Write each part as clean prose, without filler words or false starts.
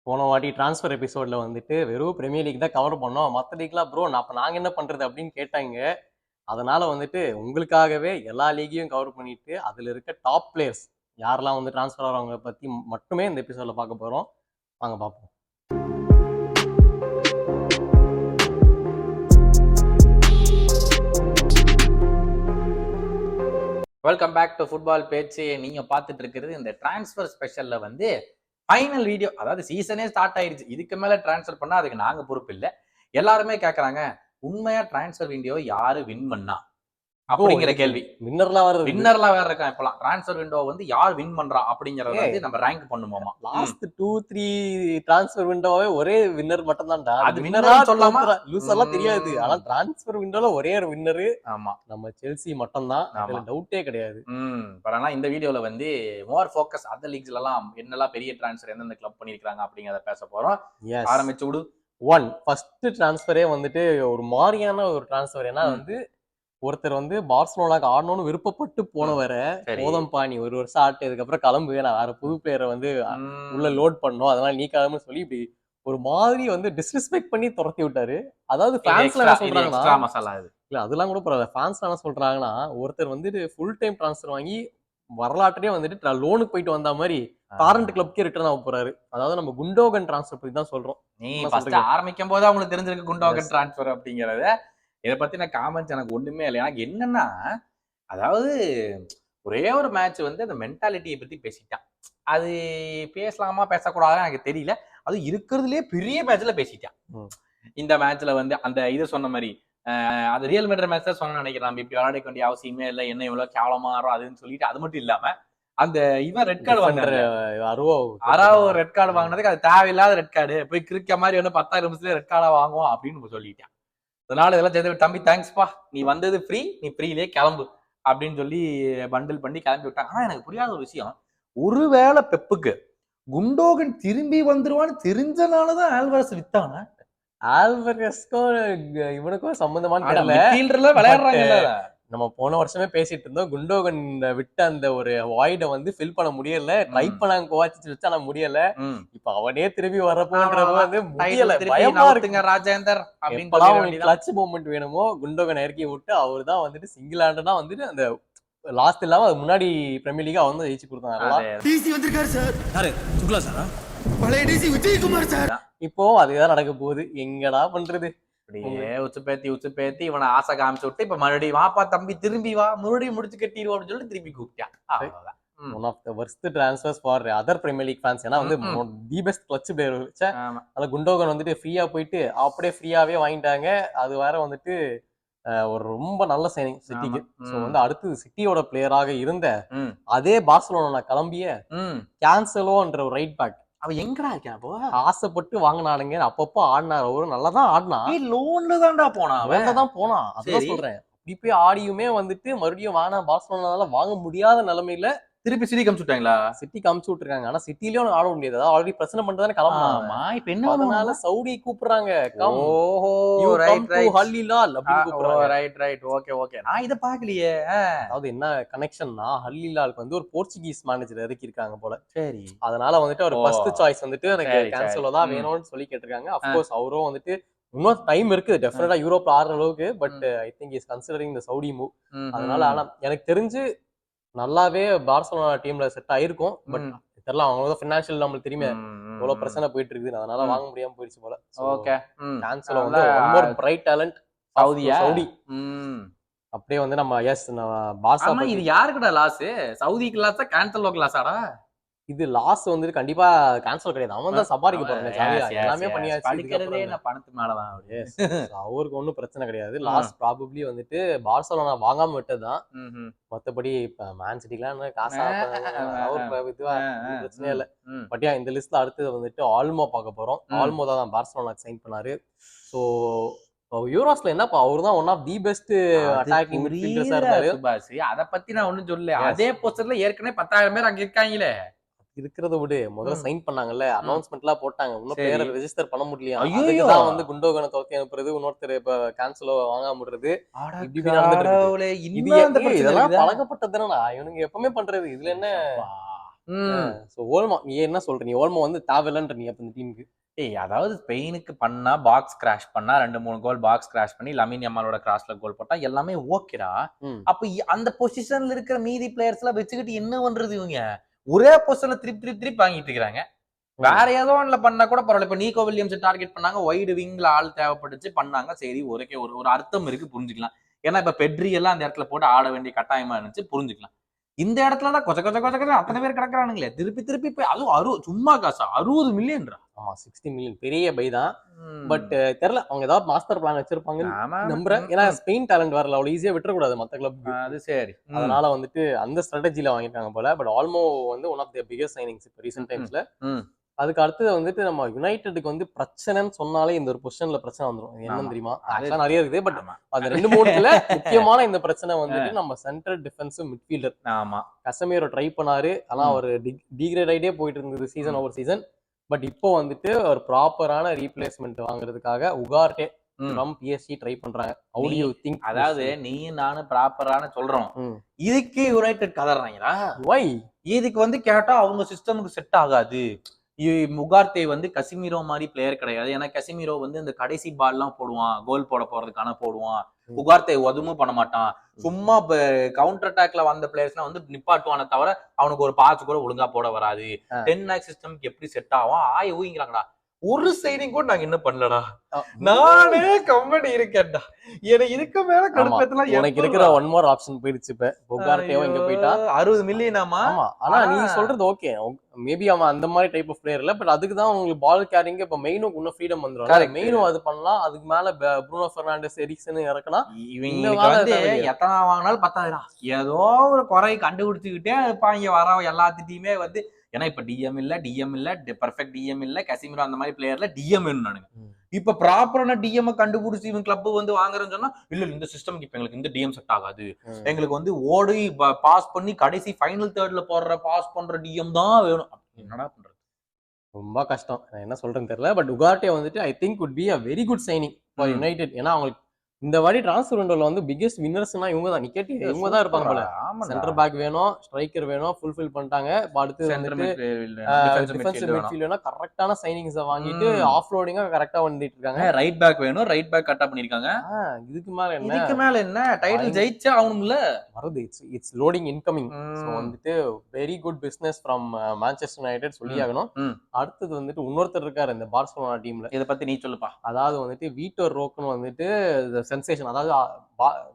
போன வாட்டி ட்ரான்ஸ்ஃபர் எபிசோட்ல வந்துட்டு வெறும் பிரீமியர் லீக் தான் கவர் பண்ணோம். மத்த லீக்லாம் ப்ரோ அப்ப நாங்க என்ன பண்றது அப்படின்னு கேட்டாங்க. அதனால வந்துட்டு உங்களுக்காகவே எல்லா லீக்கையும் கவர் பண்ணிட்டு அதுல இருக்க டாப் பிளேயர்ஸ் யாரெல்லாம் வந்து ட்ரான்ஸ்ஃபர் ஆகிறவங்க பத்தி மட்டுமே இந்த எபிசோட்ல பார்க்க போறோம். வாங்க பார்ப்போம். வெல்கம் பேக் டு ஃபுட்பால் பேச்சு. நீங்க பார்த்துட்டு இருக்கிறது இந்த டிரான்ஸ்ஃபர் ஸ்பெஷல்ல வந்து ஃபைனல் வீடியோ. அதாவது சீசனே ஸ்டார்ட் ஆயிடுச்சு. இதுக்கு மேல டிரான்ஸ்ஃபர் பண்ணா அதுக்கு நாங்க பொறுப்பு இல்லை. எல்லாருமே கேட்கறாங்க, உண்மையா டிரான்ஸ்ஃபர் வீடியோ யாரு வின் பண்ணா அப்படிங்கிற கேள்வி. வின்னர்லாம் வேற இருக்கா. இப்பலாம் டிரான்ஸ்ஃபர் விண்டோ வந்து யார் வின் பண்றா அப்படிங்கறத வந்து நம்ம ரேங்க் பண்ணுவோமா. லாஸ்ட் 2-3 டிரான்ஸ்ஃபர் விண்டோவே ஒரே வின்னர் மட்டும் தான்டா. அது வின்னரா சொல்லாமா லூஸ் எல்லாம் தெரியாது. ஆனா டிரான்ஸ்ஃபர் விண்டோல ஒரே ஒரு வின்னர் ஆமா நம்ம செல்சி மட்டும் தான். அதுல டவுட்டே கிடையாது. பரவாயில்ல. இந்த வீடியோல வந்து மோர் ஃபோக்கஸ் அதர் லீக்ஸ்ல எல்லாம் என்னெல்லாம் பெரிய டிரான்ஸ்ஃபர் எந்தெந்த கிளப் பண்ணிருக்காங்க அப்படிங்கறத பேச போறோம். ஆரம்பிச்சு விடு. ஃபர்ஸ்ட் டிரான்ஸ்ஃபரே வந்துட்டு ஒரு மாதிரியான ஒரு டிரான்ஸ்ஃபர். ஏன்னா வந்து ஒருத்தர் வந்து பார்சலோனாக்கு ஆடணும்னு விருப்பப்பட்டு போனவர போதம்பா நீ ஒரு வருஷம் ஆட்டதுக்கு அப்புறம் கிளம்பு, நான் வேற புது பிளேயரை வந்து உள்ள லோட் பண்ணோம், அதனால நீ கிளம்பு சொல்லி இப்படி ஒரு மாதிரி வந்து டிஸ்ரெஸ்பெக்ட் பண்ணி துரத்தி விட்டாரு. அதாவது ஃபேன்ஸ்ல என்ன சொல்றாங்கன்னா, இல்ல அதெல்லாம் கூட பரவாயில்ல, ஃபேன்ஸ்ல என்ன சொல்றாங்கன்னா, ஒருத்தர் வந்துட்டு ஃபுல் டைம் டிரான்ஸ்ஃபர் வாங்கி வரலாற்றே வந்துட்டு லோனுக்கு போயிட்டு வந்த மாதிரி டாரண்ட் கிளப்க்கே ரிட்டர்ன் ஆக போறாரு. அதாவது நம்ம குண்டோகன் டிரான்ஸ்ஃபர் பத்தி தான் சொல்றோம். நீ ஃபர்ஸ்ட் ஆரம்பிக்கும் போது அவங்களுக்கு தெரிஞ்சிருக்கு குண்டோகன் டிரான்ஸ்ஃபர் அப்படிங்கறத. இதை பத்தின காமெண்ட்ஸ் எனக்கு ஒண்ணுமே இல்லை. எனக்கு என்னன்னா, அதாவது ஒரே ஒரு மேட்ச் வந்து அந்த மென்டாலிட்டியை பத்தி பேசிட்டான். அது பேசலாமா பேசக்கூடாதுன்னு எனக்கு தெரியல. அது இருக்கிறதுலயே பெரிய மேட்ச்ல பேசிட்டான். இந்த மேட்ச்ல வந்து அந்த இது சொன்ன மாதிரி அது ரியல் மேட்ரு மேட்ச் தான் சொன்ன நினைக்கிறேன். நம்ம இப்படி விளையாட வேண்டிய அவசியமே இல்லை, என்ன இவ்வளவு கேவலமா ஆறோம் அதுன்னு சொல்லிட்டு. அது மட்டும் இல்லாம அந்த இவன் ரெட் கார்டு வாங்கினாரு, ரெட் கார்டு வாங்கினதுக்கு அது தேவையில்லாத ரெட் கார்டு, போய் கிரிக்க மாதிரி வந்து 10,000 நிமிஷத்துல ரெட் கார்டா வாங்குவோம் அப்படின்னு சொல்லிட்டான். அதனால இதெல்லாம் சேர்ந்து தம்பி தேங்க்ஸ்பா, நீ வந்தது ஃப்ரீ, நீ ஃப்ரீலயே கிளம்பு அப்படின்னு சொல்லி பண்டில் பண்ணி கிளம்பி விட்டாங்க. ஆனா எனக்கு புரியாத ஒரு விஷயம், ஒருவேளை பெப்புக்கு குண்டோகன் திரும்பி வந்துருவான்னு தெரிஞ்சனாலதான் ஆல்வாரஸ் வித்தானா? ஆல்வரஸ்க்கும் இவனுக்கும் சம்பந்தமான விளையாடுறாங்க. நம்ம போன வருஷமே பேசிட்டு இருந்தோம், குண்டோகன் விட்ட அந்த ஒரு வாய்ட வந்து ஃபில் பண்ண முடியல, ட்ரை பண்ணாங்க கோவாச்சிச் வச்சு, ஆனா முடியல. இப்ப அவனே திரும்பி வரப்போன்றப்ப வந்து முடியல, பயமா இருக்குங்க ராஜேந்தர். அப்படின்னு கிளட்ச் மூமெண்ட் வேணுமோ குண்டோகன் இறக்கி விட்டு அவர் தான் வந்துட்டு சிங்கிள் ஹேண்டா வந்துட்டு அந்த லாஸ்ட் இல்லாம அது முன்னாடி பிரீமியர் லீக் அவன் தான் ஜெயிச்சு கொடுத்தாங்க. டிசி வந்திருக்காரு சார். யாரு? சுக்லா சாரா? பழைய டிசி விஜயகுமார் சார். இப்போ அதுதான் நடக்க போகுது. எங்கடா பண்றது? அப்படியே உச்சு பேத்தி இவனை ஆசை காமிச்சு விட்டு இப்ப மறுபடியும் வாப்பா தம்பி திரும்பி வா, மறுபடியும் முடிச்சு கட்டிடுவோம் அப்படின்னு சொல்லிட்டு திரும்பி கூப்பிட்டான். One of the worst transfers for other Premier League fans. ஏன்னா வந்து தி பெஸ்ட் கிளட்ச் பிளேயர் வச்சா அதனால குண்டோகன் வந்துட்டு ஃப்ரீயா போயிட்டு அப்படியே ஃப்ரீயாவே வாங்கிட்டாங்க. அது வேற வந்துட்டு ஒரு ரொம்ப நல்ல சைனிங் சிட்டிக்கு. சோ வந்து அடுத்து சிட்டியோட பிளேயராக இருந்த அதே பார்சலோனா கிளம்பிய கேன்சலோன்ற ஒரு ரைட் பேக் அவன் எங்கடா இருக்கான்? அப்போ ஆசைப்பட்டு வாங்கினானுங்க. அப்பப்போ ஆடினார், அவரு நல்லாதான் ஆடினா. லோன்ல தான்டா போனா, தான் போனா. அதான் சொல்றேன், இப்படி போய் ஆடியுமே வந்துட்டு மறுபடியும் வாங்கினா பார்சலோனால வாங்க முடியாத நிலைமையில திருப்பி சிட்டி காமிச்சு விட்டாங்களா? சிட்டி காமிச்சு விட்டுருக்காங்க. ஆனா சிட்டிலயும் ஆட முடியாது, அதாவது ஆல்ரெடி பிரச்சனை பண்ணிட்டு கிளம்புனாமா. இப்ப என்ன அதனால சவுடி கூப்பிடுறாங்க, நான் இதை பாக்கலையே. அதாவது என்ன கனெக்ஷன்னா, ஹல்லிலாலுக்கு வந்து ஒரு போர்ச்சுகீஸ் மேனேஜர் இறக்கி இருக்காங்க போல. சரி, அதனால வந்துட்டு அவர் ஃபர்ஸ்ட் சாய்ஸ் வந்துட்டு எனக்கு கேன்சலோ தான் வேணும்னு சொல்லி கேட்டிருக்காங்க. அப்கோர்ஸ் அவரும் வந்துட்டு இன்னும் டைம் இருக்கு டெஃபினட்டா யூரோப்ல ஆடுற அளவுக்கு. But I think is considering the Saudi move. அதனால ஆனா எனக்கு தெரிஞ்சு நல்லாவே பார்சலோனா டீம்ல செட் ஆயிருக்கும். பட் தெரியல, அவங்களோட ஃபினான்ஷியல் நம்மளுக்கு தெரியுமே எவ்வளவு பிரச்சனை போயிட்டு இருக்குது, அதனால வாங்க முடியாம போயிடுச்சு போல. ஓகே, கேன்சலோ வந்து ஒன் மோர் பிரைட் டேலண்ட் சவுடி. அப்படியே வந்து நம்ம பார்சா. இது யாருக்குடா லாஸ்? சவுதிக்கு லாஸா கேன்சலோக்கு லாஸாடா? இது லாஸ் வந்து கண்டிப்பா கேன்சல் கிடையாது. அவன் தான் சம்பாதிக்க போறாங்க, எல்லாமே பண்ணியாச்சு. படிக்கிறதே என்ன பணத்து மேலதான். அவருக்கு ஒன்னும் பிரச்சனை கிடையாது. லாஸ் ப்ராபபிலி வந்துட்டு பார்சலோனா வாங்காம விட்டதுதான். மத்தபடி இப்ப மேன் சிட்டிலாம் காசா பிரச்சனையே இல்ல. பட் இந்த லிஸ்ட்ல அடுத்தது வந்துட்டு ஆல்மோ பார்க்க போறோம். ஆல்மோ தான் பார்சலோனாக்கு சைன் பண்ணாரு. சோ யூரோஸ்ல என்னப்பா, அவரு தான் one of the best attacking மிட்ஃபீல்டர்ஸா இருந்தாரு. சுபாஷ், அத பத்தி நான் ஒண்ணும் சொல்லல. அதே போஸ்டர்ல ஏற்கனவே 10,000 பேர் அங்க இருக்காங்களே. இருக்கிறத விடு, முதல்ல சைன் பண்ணாங்கல்ல, அனௌன்ஸ்மெண்ட் எல்லாம் போட்டாங்க, இன்னும் பேரை ரெஜிஸ்டர் பண்ண முடியலையா. அதுதான் வந்து குண்டோகனை துரத்தி அனுப்புறது, இன்னொருத்தர் இப்ப கேன்சலோ வாங்காம விடுறது, இப்படி நடந்துட்டு. இதெல்லாம் பழக்கப்பட்டதுனா இவனுங்க எப்பவுமே பண்றது. இதுல என்ன சோ ஓல்மோ நீ என்ன சொல்ற, நீ ஓல்மோ வந்து தேவையில்லைன்ற நீ அப்ப இந்த டீமுக்கு. அதாவது ஸ்பெயினுக்கு பண்ணா பாக்ஸ் கிராஷ் பண்ணா 2-3 கோல் பாக்ஸ் கிராஷ் பண்ணி லமின் யமாலோட கிராஸ்ல கோல் போட்டா எல்லாமே ஓகேடா. அப்ப அந்த பொசிஷன்ல இருக்கிற மீதி பிளேயர்ஸ் எல்லாம் வச்சுக்கிட்டு என்ன பண்றது இவங்க? ஒரே பொசிஷன்ல திருப்பி வாங்கிட்டு இருக்காங்க. வேற ஏதோ ஒண்ணுல பண்ணா கூட பரவாயில்ல. இப்ப நீகோ வில்லியம்ஸ் டார்கெட் பண்ணாங்க, வைடு விங்ல ஆள் தேவைப்பட்டுச்சு பண்ணாங்க, சரி ஒரு அர்த்தம் இருக்கு, புரிஞ்சுக்கலாம். ஏன்னா இப்ப பெட்ரி எல்லாம் அந்த இடத்துல போட்டு ஆட வேண்டிய கட்டாயமா இருந்துச்சு, புரிஞ்சுக்கலாம். இந்த இடத்துலதான் கொச்ச அத்தனை பேர் கிடக்குறானுங்களே, திருப்பி போய் அதுவும் சும்மா காசா 60 மில்லியன். ஆமா 60 மில்லியன் பெரிய பை தான். பட் தெரியல அவங்க ஏதாவது மாஸ்டர் பிளான் வச்சிருப்பாங்க நம்புறேன். ஏன்னா ஸ்பெயின் டேலண்ட் வரல, அவ்வளவு ஈஸியா விட்டுறக்கூடாது மத்த கிளப். அது சரி, அதனால வந்துட்டு அந்த ஸ்ட்ராட்டஜில வாங்கிட்டாங்க போல. பட் ஆல்மோ வந்து one of the biggest signings இப்போ ரீசெண்ட் டைம்ஸ்ல. அதுக்கு அடுத்தது வந்துட்டு நம்ம யுனைடெடுக்கு வந்து பிரச்சனைன்னு சொன்னாலே இந்த ஒரு பொசிஷன்ல பிரச்சனை வந்துடும். என்னன்னு தெரியுமா? ஆக்சுவலா நிறைய இருக்குது. பட் அது 2-3 முக்கியமான இந்த பிரச்சனை வந்துட்டு நம்ம சென்ட்ரல் டிஃபென்சிவ் மிட்ஃபீல்டர். ஆமா, கசமீரோ ட்ரை பண்ணாரு, ஆனா அவர் டிகிரேட் ஆயிட்டே போயிட்டு இருந்தது சீசன் ஓவர் சீசன். பட் இப்போ வந்துட்டு ஒரு ப்ராப்பரான ரீப்ளேஸ்மெண்ட் வாங்குறதுக்காக உகார்டே ஃப்ரம் PSG ட்ரை பண்றாங்க. How do you think? அதாவது நீ நானும் ப்ராப்பரான சொல்றோம், இதுக்கு யுனைடெட் கதறாங்களா? வை இதுக்கு வந்து கேட்டா அவங்க சிஸ்டமுக்கு செட் ஆகாது. உகார்டே வந்து கசிமீரோ மாதிரி பிளேயர் கிடையாது. ஏன்னா கசிமீரோ வந்து இந்த கடைசி பால் எல்லாம் போடுவான், கோல் போட போறதுக்கான போடுவான். உகார்டே ஒதுமும் பண்ண மாட்டான். சும்மா கவுண்டர் அட்டாக்ல வந்த பிளேயர்ஸ்னா வந்து நிப்பாட்டுவானே தவிர அவனுக்கு ஒரு பாஸ் கூட ஒழுங்கா போட வராது. 10 மேக்ஸ் சிஸ்டம்க்கு எப்படி செட் ஆகும் ஊங்கிறாங்கடா. ஒரு சைனிங் கூட நாங்க என்ன பண்ணலடா. நானே கம்பெனி இருக்கேன்டா. எனக்கு இதுக்கு மேல கடுப்பேத்தலாம். உனக்கு இருக்கிற ஒன் மோர் ஆப்ஷன் போயிடுச்சு. இப்ப உகார்டேவும் இங்க போயிட்டா 60 மில்லியன். ஆமா, ஆனா நீ சொல்றது ஓகே. மேபி அவன் அந்த மாதிரி டைப் ஆஃப் பிளேயர் இல்ல. பட் அதுக்கு தான் உங்களுக்கு பால் கேரிங் இப்ப மெயினுக்கு இன்னும் ஃப்ரீடம் வந்துரும். மெயினும் அது பண்ணலாம். அதுக்கு மேல ப்ரூனோ பெர்னாண்டஸ், எரிக்சன் இறக்கலாம். இவங்க வந்து எத்தனை வாங்கினாலும் 10,000 ஏதோ ஒரு குறை கண்டுபிடிச்சுக்கிட்டே இருப்பாங்க. வர எல்லாத்திட்டையுமே வந்து ஏன்னா இப்ப டிஎம் இல்ல பெர்ஃபெக்ட் டிஎம் இல்ல, கசிமிரோ அந்த மாதிரி பிளேயர்ல டிஎம் வேணும்னானுங்க. இப்ப ப்ராப்பரான டிஎம் கண்டுபிடிச்சு இவன் கிளப் வந்து வாங்குறேன்னு சொன்னா இல்ல இந்த சிஸ்டம் இப்ப எங்களுக்கு இந்த டிஎம் செட் ஆகாது. எங்களுக்கு வந்து ஓடி பாஸ் பண்ணி கடைசி ஃபைனல் தேர்ட்ல போடுற பாஸ் பண்ற டிஎம் தான் வேணும். என்னடா பண்றது? ரொம்ப கஷ்டம். என்ன சொல்றேன்னு தெரியல. பட் உகார்டே வந்துட்டு I think would be a very good signing for United. ஏன்னா அவங்களுக்கு இந்த வாட்டி டிரான்ஸ்ஃபர் விண்டோல வந்து பிகெஸ்ட் வின்னர்ஸ்னா இவங்க தான். நீ கேட்டி இவங்க தான் இருப்பாங்க போல. சென்டர் பேக் வேணும், ஸ்ட்ரைக்கர் வேணும், ஃபுல்ஃபில் பண்ணிட்டாங்க. அடுத்து வந்துட்டு டிஃபென்சிவ் மிட்ஃபீல்ட் வேணும். கரெக்டான சைனிங்ஸை வாங்கிட்டு ஆஃப்லோடிங்கா கரெக்டா வந்துட்டு இருக்காங்க. ரைட் பேக் வேணும், ரைட் பேக் கரெக்டா பண்ணிருக்காங்க. இதுக்கு மேல என்ன டைட்டில் ஜெயிச்சா ஆகணும்ல வருது. It's loading incoming. சோ வந்துட்டு very good business from Manchester United சொல்லி ஆகணும். அடுத்தது வந்துட்டு இன்னொருத்தர் இருக்காரு இந்த பார்சலோனா டீம்ல. இத பத்தி நீ சொல்லுப்பா. அதாவது வந்துட்டு வீட்டர் ரோக்னு வந்துட்டு சென்சேஷன். அதாவது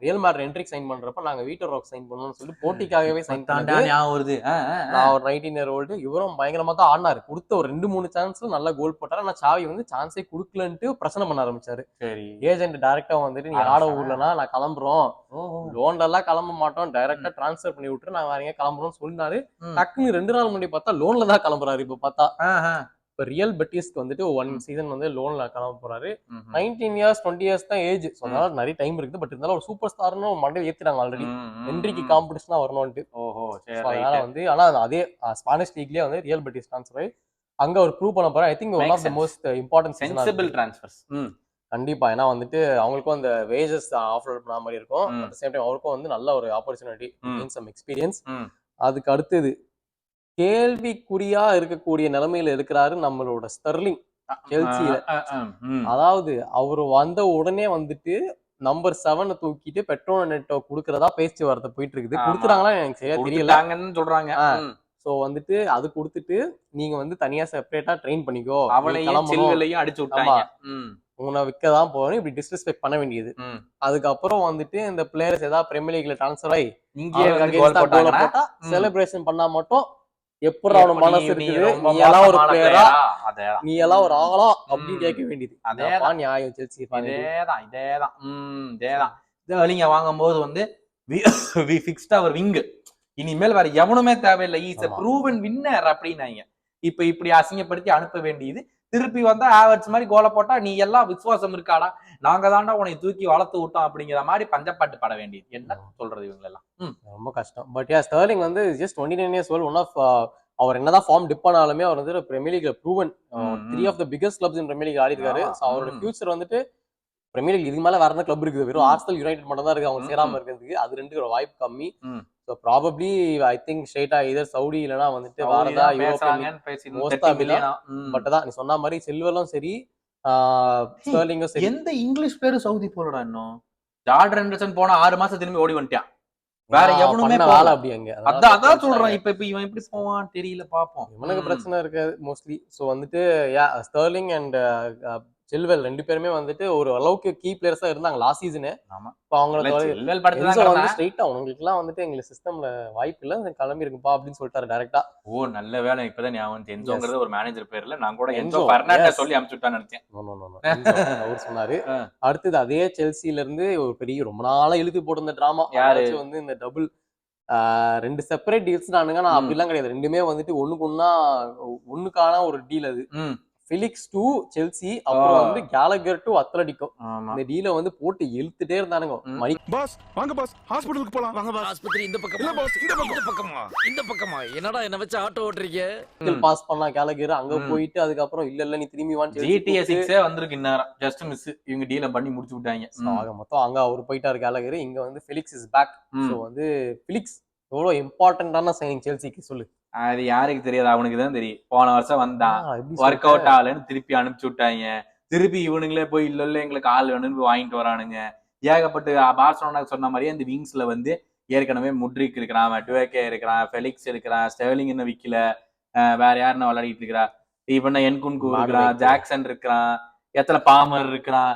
ரியல் மேட்ரிட் என்ட்ரிக் சைன் பண்றப்ப நாங்க வீட்டர் ரோக் சைன் பண்ணணும்னு சொல்லி போட்டிக்காகவே சைன் பண்ணாங்க. நான் ஒரு 19 year old. இவரும் பயங்கரமா தான் ஆடினாரு. கொடுத்த ஒரு 2-3 சான்ஸ்ல நல்ல கோல் போட்டாரு. ஆனா சாவி வந்து சான்ஸே குடுக்கலன்ட்டு பிரச்சனை பண்ண ஆரம்பிச்சாரு. சரி, ஏஜென்ட் டைரக்டா வந்துட்டு நீ ஆட ஊர்லனா நான் கிளம்புறோம், லோன்ல எல்லாம் கிளம்ப மாட்டோம், டைரக்டா டிரான்ஸ்பர் பண்ணி விட்டுரு, நாங்க வேற எங்க கிளம்புறோம்னு சொன்னாரு. டக்குன்னு 2 நாள் முன்னாடி பார்த்தா லோன்ல தான் கிளம்புறாரு. இப்ப பார்த்தா இப்ப ரியல் பெட்டிஸ்க்கு வந்துட்டு 1 சீசன் வந்து லோன்ல கிளம்ப போறாரு. 19 years 20 years தான் ஏஜ். அதனால நிறைய டைம் இருக்குது. பட் இருந்தாலும் ஒரு சூப்பர் ஸ்டார்னு மண்டையில ஏத்திட்டாங்க ஆல்ரெடி. என்ட்ரிக்கு காம்படிஷனா வரணும்ட்டு. அதனால வந்து ஆனா அதே ஸ்பானிஷ் லீக்லயே வந்து ரியல் பெட்டிஸ் ட்ரான்ஸ்ஃபர் அங்க ஒரு ப்ரூவ் பண்ண போறேன். I think one of the most important sensible transfers. கண்டிப்பா. ஏன்னா வந்துட்டு அவங்களுக்கும் அந்த வேஜஸ் ஆஃப்லோட் பண்ண மாதிரி இருக்கும். அட் சேம் டைம் அவருக்கும் வந்து நல்ல ஒரு ஆப்பர்ச்சுனிட்டி, கெயின் சம் எக்ஸ்பீரியன்ஸ். அதுக்கு அடுத்தது கேள்விக்குறியா இருக்கக்கூடிய நிலைமையில இருக்கிறாரு நம்மளோட ஸ்டெர்லிங் செல்சியில. அதாவது அவரு வந்த உடனே வந்துட்டு நம்பர் 7 தூக்கிட்டு பெட்ரோல் நெட்டோ குடுக்கறதா பேச்சு வார்த்தை போயிட்டு இருக்குது. குடுக்குறாங்களா எனக்கு சரியா தெரியல சொல்றாங்க. சோ வந்துட்டு அது கொடுத்துட்டு நீங்க வந்து தனியா செப்பரேட்டா ட்ரெயின் பண்ணிக்கோ, அவளையும் அடிச்சு விட்டாங்க. உன்னை விற்கதான் போகணும், இப்படி டிஸ்ரெஸ்பெக்ட் பண்ண வேண்டியது. அதுக்கப்புறம் வந்துட்டு இந்த பிளேயர்ஸ் ஏதாவது பிரீமியர் லீக்ல ட்ரான்ஸ்ஃபர் ஆகி போட்டா செலிப்ரேஷன் பண்ணா மட்டும் எப்படி அவன மனசு இருக்குது, நீ எல்லாம் ஒரு பிளேயரா, நீ எல்லாம் ஒரு ஆளா அப்படின்னு கேட்க வேண்டியது. அதேதான் நியாயம் செல்சி. இதேதான் நீங்க வாங்கும்போது வந்து we fixed our wing. இனிமேல் வேற எவனுமே தேவையில்லை, இஸ் a proven winner அப்படின்னாங்க. இப்ப இப்படி அசிங்கப்படுத்தி அனுப்ப வேண்டியது. திருப்பி வந்தா ஆவர்ட்ஸ் மாதிரி கோல போட்டா நீ எல்லாம் விசுவாசம் இருக்காடா, நாங்க தாண்டா உன்னை தூக்கி வளர்த்து விட்டோம் அப்படிங்கிற மாதிரி பஞ்சப்பாட்டு பட வேண்டியது. என்ன சொல்றது இவங்க எல்லாம் ரொம்ப கஷ்டம். பட் ஸ்டெர்லிங் வந்து just 29 years old. One of அவர் என்னதான் ஃபார்ம் டிப் ஆனாலுமே அவர் வந்து பிரீமியர் லீக்ல proven 3 of the biggest clubs in Premier League ஆடி இருக்காரு. அவரோட ஃபியூச்சர் வந்துட்டு பிரீமியர் லீக் இதுக்கு மேல வேற என்ன கிளப் இருக்குது? வெறும் ஆர்சனல் யுனைடெட் மட்டும் தான் இருக்கு அவங்க சேராம இருக்கிறதுக்கு. அது 2 வாய்ப்பு கம்மி. ஸோ ப்ராபப்ளி ஐ திங்க் ஸ்ட்ரெயிட்டா இதர் சவுடி இல்லைன்னா வந்துட்டு வாரதா பட் தான் நீ சொன்ன மாதிரி சில்வரும் சரி ஸ்டெர்லிங்கும் சரி. எந்த இங்கிலீஷ் பேரு சவுதி போலடா இன்னும். ஜார்டன் ஹெண்டர்சன் போன 6 மாசம் திரும்பி ஓடி வந்துட்டான். வேற எவனுமே வேலை அப்படி அங்க. அதான் சொல்றான். இப்ப இவன் எப்படி போவான் தெரியல, பாப்போம். இவனுக்கு பிரச்சனை இருக்காது மோஸ்ட்லி. ஸோ வந்துட்டு ஸ்டெர்லிங் அண்ட் சில்வெல் 2 பேருமே வந்துட்டு ஒரு அளவுக்கு கீ பிளேயர்ஸா இருந்தாங்க லாஸ்ட் சீசனு. இப்போ அவங்களுக்கு ஸ்ட்ரெயிட்டா உங்களுக்கு எல்லாம் வந்துட்டு எங்களுக்கு சிஸ்டம்ல வாய்ப்பு இல்ல, கிளம்பி இருக்குப்பா அப்படின்னு சொல்லிட்டாரு டைரக்டா. ஓ நல்ல வேலை, இப்பதான் ஞாபகம். என்ஜோங்கிறது ஒரு மேனேஜர் பேர்ல, நான் கூட என்ஜோ பெர்னாண்டஸ் சொல்லி அனுப்பிச்சுட்டான்னு நினைச்சேன். அவர் சொன்னாரு. அடுத்தது அதே செல்சில இருந்து ஒரு பெரிய ரொம்ப நாளா இழுத்து போட்டு டிராமா வந்து இந்த டபுள் 2 செப்பரேட் டீல்ஸ் நானுங்க. நான் அப்படிலாம் கிடையாது, ரெண்டுமே வந்துட்டு ஒண்ணுக்கான ஒரு டீல். அது ஃபிலிக்ஸ் டு செல்சி, அப்புறம் வந்து கேலகர் டு அத்லெட்டிகோ. இந்த டீல வந்து போட்டு இழுத்துட்டே இருந்தானுங்க. பாஸ் வாங்க பாஸ், ஹாஸ்பிடலுக்கு போலாம். வாங்க பாஸ், ஆஸ்பத்திரி இந்த பக்கம் இல்ல பாஸ், இந்த பக்கமா என்னடா என்ன வச்சு ஆட்டோ ஓட்றீங்க? பாஸ் பண்ணா கேலகர் அங்க போயிட்டு அதுக்கப்புறம் இல்ல நீ திரும்பி வான்னு GTA 6 வந்திருக்கு இன்னும் ஜஸ்ட் மிஸ். இவங்க டீல பண்ணி முடிச்சு விட்டாங்க. ஆக மொத்தம் அங்க அவர் போயிட்டாரு கேலகர். இங்க வந்து ஃபிலிக்ஸ் இஸ் பேக். சோ வந்து ஃபிலிக்ஸ் எவ்வளவு இம்பார்ட்டன்டான சைனிங் செல்சிக்கு சொல்லு. அது யாருக்கு தெரியாது, அவனுக்கு தான் தெரியும். போன வருஷம் வந்தான், ஒர்க் அவுட் ஆகலன்னு திருப்பி அனுப்பிச்சு விட்டாங்க. திருப்பி இவனுங்களே போய் இல்ல எங்களுக்கு ஆள் வேணும்னு வாங்கிட்டு வரானுங்க. ஏகப்பட்டு பார்சலோனா சொன்ன மாதிரியே இந்த விங்ஸ்ல வந்து ஏற்கனவே முட்ரிக் இருக்கிறான், டுவேக்கே இருக்கிறான், ஃபெலிக்ஸ் இருக்கிறான், ஸ்டெர்லிங் இன்னும் விக்கல, வேற யாருன்னு விளையாடிட்டு இருக்கிறா, இப்ப என்குன்கு இருக்கிறான், ஜாக்சன் இருக்கிறான், எத்தனை பாமர் இருக்கிறான்.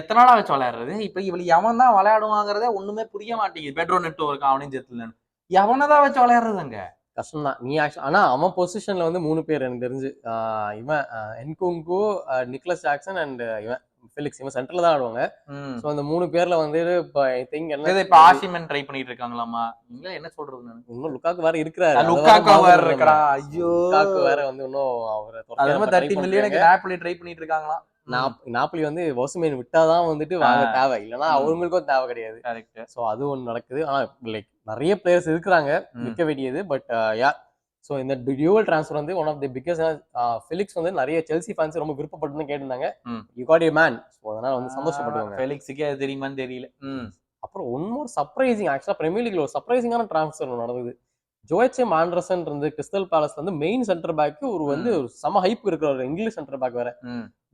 எத்தனை நாளா வச்சு விளையாடுறது? இப்ப இவளி எவன் தான் விளையாடுவாங்கிறதே ஒண்ணுமே புரிய மாட்டேங்குது. பெட்ரோ நெட்டோ இருக்கான், அவனையும் சேர்த்துல எவனதான் வச்சு விளையாடுறதுங்க கஷ்டம் தான். நீ ஆனா அவன் பொசிஷன்ல வந்து 3 பேர் எனக்கு தெரிஞ்சு, இவன் என்குங்கு, நிக்லஸ் ஜாக்சன் அண்ட் இவன் ஃபெலிக்ஸ், இவன் சென்டர்ல தான் ஆடுவாங்க. சோ அந்த 3 பேர்ல வந்து இப்ப ஐ திங்க் என்ன இப்ப ஆசிமன் ட்ரை பண்ணிட்டு இருக்காங்களாமா? நீங்க என்ன சொல்றது? நான் இன்னும் லுக்காக்கு வேற இருக்கிறாரு, லுக்காக்கு வேற இருக்கறான். ஐயோ, லுக்காக்கு வேற வந்து இன்னும் அவரை 30 மில்லியனுக்கு நாப்போலி ட்ரை பண்ணிட்டு இருக்காங்களாம். நாப்போலி வந்து ஓசிமேன் விட்டாதான் வந்துட்டு வாங்க தேவை, இல்லைன்னா அவங்களுக்கும் தேவை கிடையாது. சோ அது ஒண்ணு நடக்குது. ஆனா லைக் நிறைய பிளேயர்ஸ் இருக்கிறாங்க விற்க வேண்டியது. பட் ஸோ இந்த டியூவல் டிரான்ஸ்ஃபர் வந்து one of the biggest. Felix வந்து நிறைய செல்சி ஃபேன்ஸ் ரொம்ப விருப்பப்பட்டு கேட்டிருந்தாங்க. You got a man. So அதனால வந்து சந்தோஷப்படுவாங்க. ஃபெலிக்ஸுக்கே அது தெரியுமான்னு தெரியல. அப்புறம் ஒன்மோர் சர்ப்ரைசிங், ஆக்சுவலா பிரீமியர் லீக்ல ஒரு சர்ப்ரைசிங்கான டிரான்ஸ்ஃபர் நடந்தது. ஜோயச்சே ஆண்டர்சன் இருந்து கிறிஸ்டல் பேலஸ் வந்து மெயின் சென்டர் பேக் ஒரு வந்து செம ஹைப் இருக்கிற ஒரு இங்கிலீஷ் சென்டர் பேக் வேற.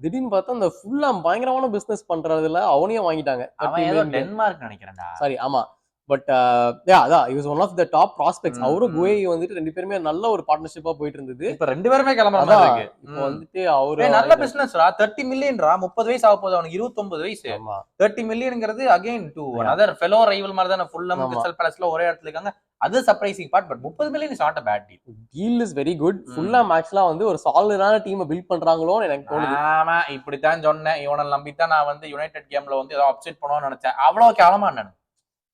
திடீர்னு பார்த்தா அந்த ஃபுல்லா பயங்கரமான பிசினஸ் பண்றதுல அவனையும் வாங்கிட்டாங்க. டென்மார்க் நினைக்கிறேன்டா. சாரி, ஆமா. பட் அதான் he was one of the top prospects. அவரும் குவே வந்துட்டு 2 பேருமே நல்ல ஒரு பார்ட்னர்ஷிப்பா போயிட்டு இருந்தது. இப்ப 2 பேருமே கிளம்புற மாதிரி இருக்கு. இப்போ வந்துட்டு அவரு நல்ல பிசினஸ்ரா. 30 மில்லியன்ரா, 30 வயசு ஆக போகுது அவனுக்கு, 29 வயசு. 30 மில்லியன்ங்கிறது again to another fellow rival மாதிரி தான். ஃபுல்லம் கிறிஸ்டல் பேலஸ்ல ஒரே இடத்துல இருக்காங்க. அது surprising part. But 30 million is not a bad deal. Deal is very good. Fulham ஆக்சுவலா வந்து ஒரு சாலிடான டீமை பில்ட் பண்றாங்களோன்னு எனக்கு தோணுது. ஆமா, இப்படித்தான் சொன்னேன். இவனை நம்பித்தான் நான் வந்து யுனைடெட் கேம்ல வந்து ஏதோ அப்செட் பண்ணுவான்னு நினைச்சேன். அவ்வளவு கேவலமா நான்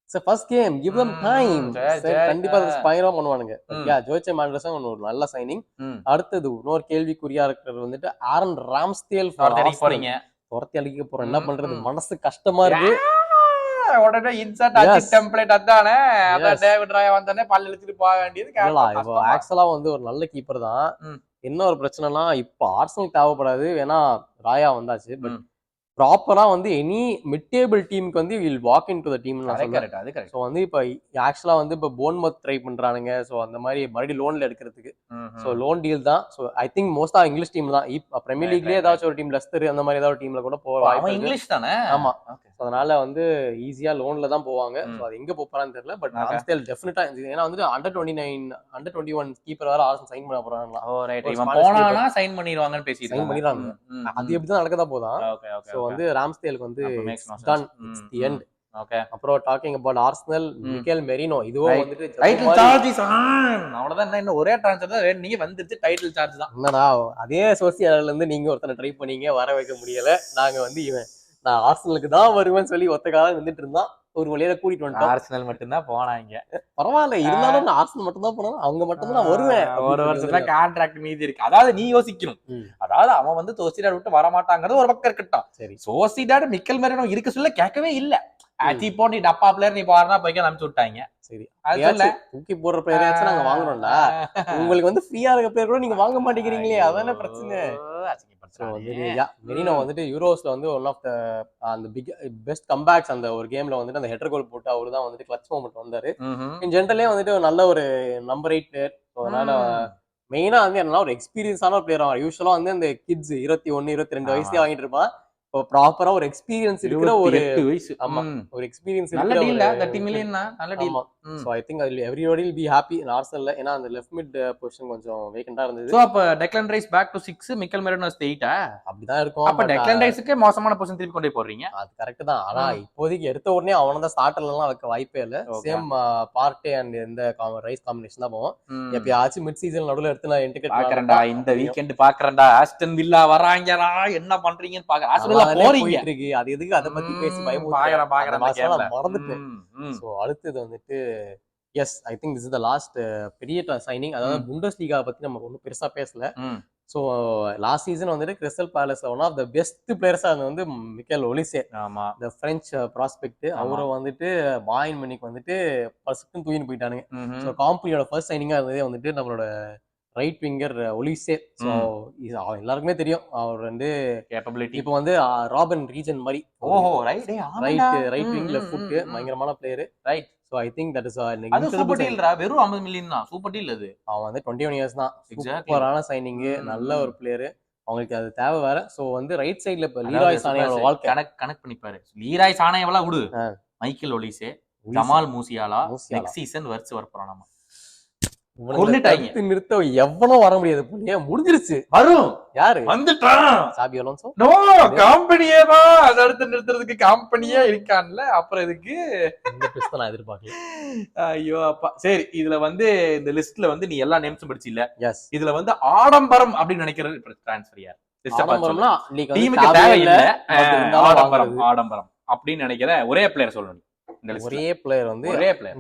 It's a first game, give them time. கண்டிப்பா பயங்கரமா பண்ணுவானுங்க. ஜோயச்சே ஆண்டர்சன் ஒரு நல்ல சைனிங். அடுத்தது இன்னொரு கேள்விக்குறியா இருக்கிறது வந்துட்டு ஆரன் ராம்ஸ்டேல். துரத்தி அடிக்க போறோம், என்ன பண்றது, மனசு கஷ்டமா இருக்கு. உடனே இன்சர்ட் அட் டெம்ப்ளேட் அதானே, அத டேவிட் ராயா வந்தானே பல்ல இழுத்துட்டு போக வேண்டியது. இப்போ ஆக்சுவலா வந்து ஒரு நல்ல கீப்பர் தான். என்ன ஒரு பிரச்சனைனா இப்ப ஆர்சனல் தேவைப்படாது, ஏன்னா ராயா வந்தாச்சு. பட் ப்ராப்பரா வந்து எனி மிட் டேபிள் டீமுக்கு வந்து will walk in to the team. So வந்து இப்போ ஆக்சுவலா வந்து இப்போ போன்மத் ட்ரை பண்றானுங்க. ஸோ அந்த மாதிரி மறுபடியும் லோன்ல எடுக்கிறதுக்கு. ஸோ லோன் டீல் தான். ஸோ ஐ திங்க் மோஸ்டா இங்கிலீஷ் டீம் தான். இப்போ பிரீமியர் லீக்லயே ஏதாச்சும் ஒரு டீம், லெஸ்டர் அந்த மாதிரி ஏதாவது டீம்ல கூட போவாங்க. இங்கிலீஷ் தானே. ஆமா, அதனால வந்து ஈஸியா லோன்ல தான் போவாங்க. ஸோ அது எங்க போறான்னு தெரியல. பட் ராம்ஸ்டேல் டெஃபினட்டா, ஏன்னா வந்து அண்டர் 21 கீப்பர் வேற ஆர்சனல் சைன் பண்ண போறாங்களா, சைன் பண்ணிடுவாங்கன்னு பேசி சைன் பண்ணிடுறாங்க. அது எப்படிதான் நடக்கதா போதான். ஸோ வந்து ராம்ஸ்டேலுக்கு வந்து done it's the end. Okay, அப்புறம் talking about Arsenal, Mikel Merino இதுவும் வந்துட்டு டைட்டில் சார்ஜ் அவ்வளவுதான். இன்னும் ஒரே ட்ரான்ஸ்ஃபர் தான் நீங்க வந்துருச்சு, டைட்டில் சார்ஜ் தான். என்னடா அதே சோசியல்ல இருந்து நீங்க ஒருத்தனை ட்ரை பண்ணீங்க, வர வைக்க முடியல. நாங்க வந்து நான் ஆர்சனலுக்கு தான் வருவேன்னு சொல்லி ஒத்த காலம் வந்துட்டு இருந்தான். ஒரு வழியில கூட்டிட்டு வந்துட்டோம். ஆர்சனல் மட்டும்தான் போனாங்க, பரவாயில்ல. இருந்தாலும் நான் ஆர்சனல் மட்டும் தான் போனேன், அவங்க மட்டும் தான் நான் வருவேன். ஒரு வருஷத்துல கான்ட்ராக்ட் மீதி இருக்கு. அதாவது நீ யோசிக்கணும், அதாவது அவன் வந்து சோசிடாட் விட்டு வரமாட்டாங்கிறது ஒரு பக்கம் இருக்கட்டும். சரி, சோசிடாட் மிக்கேல் மெரினோ இருக்க சொல்ல கேட்கவே இல்ல. சீப்போ நீ டப்பா பிளேயர் நீ பாருனா போய்க்க அனுப்பிச்சு விட்டாங்க. சரி அது சொல்ல தூக்கி போடுற பிளேயராச்சும் நாங்க வாங்குறோம்டா. உங்களுக்கு வந்து ஃப்ரீயா இருக்க பிளேயர் கூட நீங்க வாங்க மாட்டேங்கிறீங்களே, அதானே பிரச்சனை. ஸோ வந்துட்டு மெரினோ வந்துட்டு யூரோஸ்ல வந்து ஒன் ஆஃப் த அந்த பெஸ்ட் கம்பேக்ஸ் அந்த ஒரு கேம்ல வந்துட்டு அந்த ஹெட்டர் கோல் போட்டு அவரு தான் வந்துட்டு கிளட்ச் மொமெண்ட் வந்தாரு. இன் ஜென்ரலே வந்துட்டு ஒரு நல்ல ஒரு நம்பர் 8 பிளேயர். அதனால மெயினா வந்து என்னன்னா ஒரு எக்ஸ்பீரியன்ஸான பிளேயர். அவன் யூஸ்வலா வந்து அந்த கிட்ஸ் 21 22 வயசுலயே வாங்கிட்டு இருப்பான். இப்போ ப்ராப்பரா ஒரு எக்ஸ்பீரியன்ஸ் இருக்கிற ஒரு 8 வயசு. ஆமா ஒரு எக்ஸ்பீரியன்ஸ் நல்ல இருக்கிற டீல் 30 மில்லியன் நல்ல deal. So I think everybody will be happy in ஆர்சனல்ல. ஏன்னா அந்த லெஃப்ட் மிட் பொசிஷன் கொஞ்சம் வேகண்டா இருந்தது. சோ அப்ப Declan Rice back to 6 Mikel Merino 8 அப்படிதான் இருக்கும். அப்ப டெக்லன் ரைஸ்க்கு மோசமான பொசிஷன் திருப்பி கொண்டே போறீங்க. அது கரெக்ட் தான். ஆனா இப்போதைக்கு எடுத்த உடனே அவன தான் ஸ்டார்டர்ல எல்லாம் வைக்க வாய்ப்பே இல்ல. சேம் பார்ட்டே அண்ட் இந்த ரைஸ் காம்பினேஷன் தான் போவோம். எப்பயாச்சும் மிட் சீசன் நடுவுல எடுத்து நான் இன்டிகேட் பாக்குறேன்டா. இந்த வீக்கெண்ட் பாக்குறேன்டா. ஆஸ்டன் வில்லா வராங்கடா, என்ன பண்றீங்கன்னு பாக்க. ஆஸ்டன் வில்லா போறீங்க இருக்கு. அது எதுக்கு அத பத்தி பேசி பாக்குறேன் மறந்துட்டேன். சோ அடுத்தது வந்துட்டு yes I think this is the last பெரிய சைனிங். அதாவது புண்டஸ்லீகா பத்தி நம்ம ஒன்னும் பெருசா பேசல. சோ லாஸ்ட் சீசன் வந்துட்டு கிறிஸ்டல் பேலஸ்ல ஒன் ஆஃப் த பெஸ்ட் பிளேயர்ஸா வந்து மிக்கேல் ஒலிசே. ஆமா த பிரெஞ்ச் ப்ராஸ்பெக்ட். அவரை வந்துட்டு பாயர்ன் மியூனிக் வந்துட்டு பர்ஸ்க்கு தூக்கிட்டு போயிட்டானுங்க. சோ காம்பனியோட ஃபர்ஸ்ட் சைனிங்கா இருந்ததே வந்துட்டு நம்மளோட ரைட் விங்கர் ஒலிசே. ஸோ எல்லாருக்குமே தெரியும் அவர் வந்து கேப்பபிலிட்டி. இப்போ வந்து ராபின் ரீஜன் மாதிரி. ஓஹோ ரைட் விங்ல ஃபுட் பயங்கரமான player. Right. So I think that is அது சூப்பர் டீல்ரா. வெறும் 50 மில்லியன் தான். சூப்பர் டீல் அது. அவன் வந்து 21 இயர்ஸ் தான். சூப்பரான சைனிங். நல்ல ஒரு பிளேயர். அவங்களுக்கு அது தேவை வேற. ஸோ வந்து ரைட் சைட்ல இப்போ லீராய் சானேயோட வாழ்க்கை கனெக்ட் பண்ணிப்பாரு. லீராய் சானேயெல்லாம் விடு. Michael Olise, Jamal Musiala next season வர்ஸ் வரப்போறான். நம்ம நிறுத்த எவனும் வர முடியாது. முடிஞ்சிருச்சு. வரும். யாரு வந்துட்டான்? சாபி அலோன்சோ. நோ கம்பெனியே தான். அத அடுத்து நிறுத்துறதுக்கு கம்பெனியே இருக்கான்ல. அப்புறம் எதுக்கு இந்த ட்விஸ்ட் நான் எதிர்பார்க்கல. ஐயோ அப்பா. சரி இதுல வந்து இந்த லிஸ்ட்ல வந்து நீ எல்லா நேம்ஸும் படிச்சில்ல. எஸ். இதுல வந்து ஆடம்பரம் அப்படின்னு நினைக்கிறது ட்ரான்ஸ்ஃபர் யார்? ஆடம்பரம்னா டீமுக்கு தேவையில்லை. ஆடம்பரம் அப்படின்னு நினைக்கிற ஒரே பிளேயர் சொல்லணும். ஒரே பிளேயர் வந்து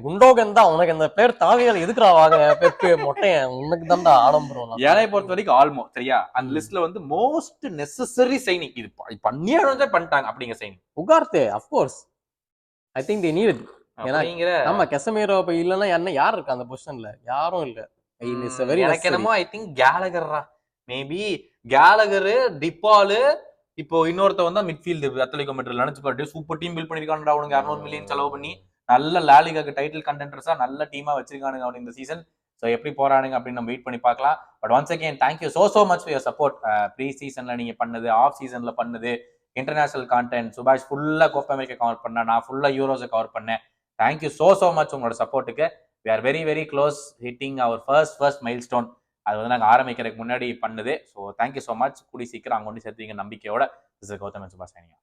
குண்டோகன் தான். உனக்கு அந்த பிளேயர் தாவியால எதுக்குறா வாங்க பெப்பு மொட்டையன் உனக்கு தான் ஆடம்பரம். ஏனை பொறுத்த வரைக்கும் ஆல்மோ சரியா அந்த லிஸ்ட்ல வந்து மோஸ்ட் நெசசரி சைனிங் இது பண்ணியே பண்ணிட்டாங்க அப்படிங்கிற signing Ugarte. Of course I think they need. ஏன்னா நம்ம கெசமீரோ இப்ப இல்லன்னா என்ன யார் இருக்கா அந்த பொசிஷன்ல? யாரும் இல்ல. எனக்கு என்னமோ ஐ திங்க் கேலகர்ரா. மேபி கேலகர், டிபால், இப்போ இன்னொருத்த வந்து மிட்ஃபீல்டு அத்லெட்டிகோ மேட்ரிட் நினைச்சு பாட்டு சூப்பர் டீம் பில்ட் பண்ணிருக்கானுடா. அவனுக்கு 200 மில்லியன் செலவு பண்ணி நல்ல லாலிகாக்கு டைட்டில் கண்டெண்டர்ஸா நல்ல டீமா வச்சிருக்கானுங்க அவனுக்கு இந்த சீசன். ஸோ எப்படி போறானுங்க அப்படின்னு நம்ம வெயிட் பண்ணி பார்க்கலாம். But once again thank you so much for your support. ப்ரீ சீசன்ல நீங்க பண்ணது, ஆஃப் சீசன்ல பண்ணது, இன்டர்நேஷனல் கான்டென்ட். சுபாஷ் ஃபுல்லா கோப்பா அமெரிக்கா கவர் பண்ணேன், நான் ஃபுல்லா யூரோஸை கவர் பண்ணேன். தேங்க்யூ சோ மச் உங்களோட சப்போர்ட்டுக்கு. We are very very close hitting our first milestone. அது வந்து நாங்கள் ஆரம்பிக்கிறதுக்கு முன்னாடி பண்ணுது. So thank you so much. கூடி சீக்கிரம் அங்கே ஒன்று சேர்த்துவீங்க நம்பிக்கையோட. This is Gautam and Subhash signing off.